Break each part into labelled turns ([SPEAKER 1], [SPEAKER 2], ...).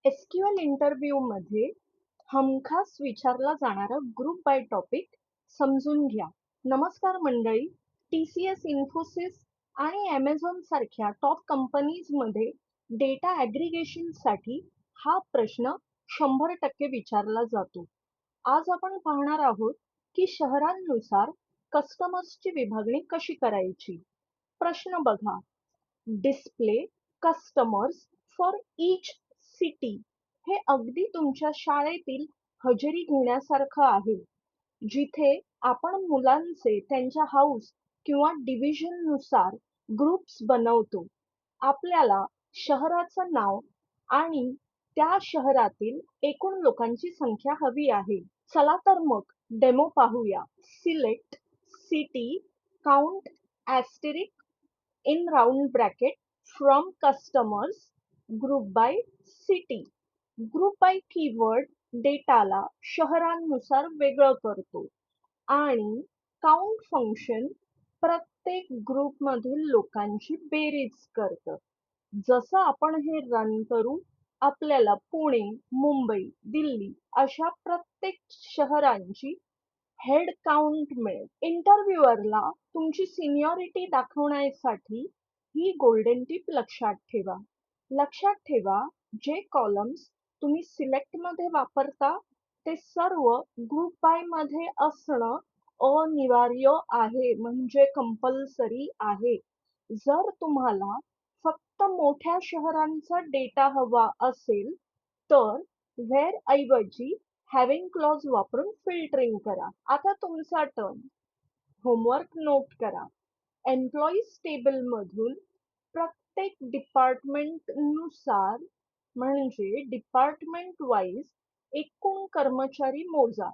[SPEAKER 1] SQL इंटरव्ह्यूमध्ये हमखास विचारला जाणारा ग्रुप बाय टॉपिक समजून घ्या. नमस्कार मंडळी, TCS, इन्फोसिस आणि Amazon सारख्या टॉप कंपनीजमध्ये डेटा ॲग्रिगेशनसाठी हा प्रश्न 100% विचारला जातो. आज आपण पाहणार आहोत की शहरांनुसार कस्टमर्सची विभागणी कशी करायची. प्रश्न बघा. Display customers for each city हे अगदी तुमच्या शाळेतील हजेरी घेण्यासारखं आहे, जिथे आपण मुलांचे त्यांच्या हाऊस किंवा डिव्हिजननुसार ग्रुप्स बनवतो. आपल्याला शहराचं नाव आणि त्या शहरातील एकूण लोकांची संख्या हवी आहे. चला तर मग डेमो पाहूया. Select city count asterisk in round bracket from customers group by city. Group by keyword डेटाला शहरांनुसार वेगळं करतो आणि काउंट फंक्शन प्रत्येक ग्रुपमधील लोकांची बेरीज करतं. जसं आपण हे रन करू, आपल्याला पुणे, मुंबई, दिल्ली अशा प्रत्येक शहरांची हेड काउंट मिळेल. इंटरव्ह्यूअरला तुमची सिनियरिटी दाखवण्यासाठी ही गोल्डन टिप लक्षात ठेवा. लक्षात ठेवा, जे कॉलम्स तुम्ही सिलेक्टमध्ये वापरता ते सर्व ग्रुप बाय मध्ये असणं अनिवार्य आहे, म्हणजे कंपल्सरी आहे. जर तुम्हाला फक्त मोठ्या शहरांचा डेटा हवा असेल तर व्हेअर ऐवजी हॅविंग क्लॉज वापरून फिल्टरिंग करा. आता तुमचा टर्न. होमवर्क नोट करा. एम्प्लॉईज टेबलमधून प्रत्येक डिपार्टमेंटनुसार म्हणजे डिपार्टमेंट वाईज एकूण कर्मचारी मोजा.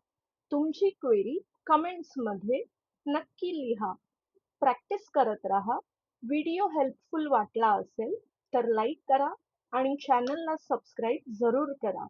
[SPEAKER 1] तुमची क्वेरी कमेंट्समध्ये नक्की लिहा. प्रॅक्टिस करत राहा. व्हिडिओ हेल्पफुल वाटला असेल तर लाईक करा आणि चॅनलला सबस्क्राईब जरूर करा.